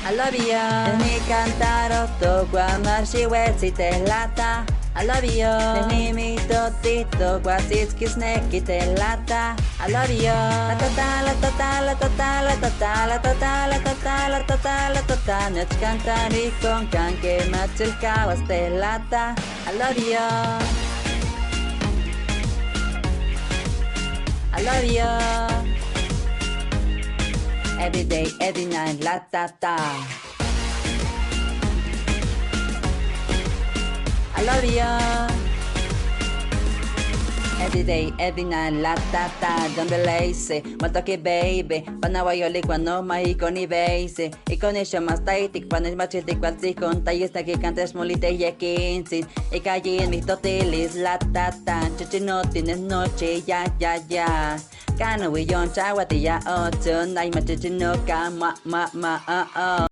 I love you. Ni cantaro to guamarshi wetsi te lata. I love you. Ni mi totito guasitski sneki te lata. I love you. La tata la tata la tata la tata la tata la tata la tata la tata. Nech cantari con canque machil kawas te lata. I love you. I love you. Every day, every night, LATATA. I love you. Every day, every night, LATATA. Don't be lazy, molto che baby. Panna voglio quando mai con I base. I con isho mas taitik, panna machiti qualsi con tayista che cantes molite y quince. I calle en mis totilis, LATATA. Chichino tienes noche, ya, ya, ya. Kano we yon chawati ya ocho. Nai machichino ka ma.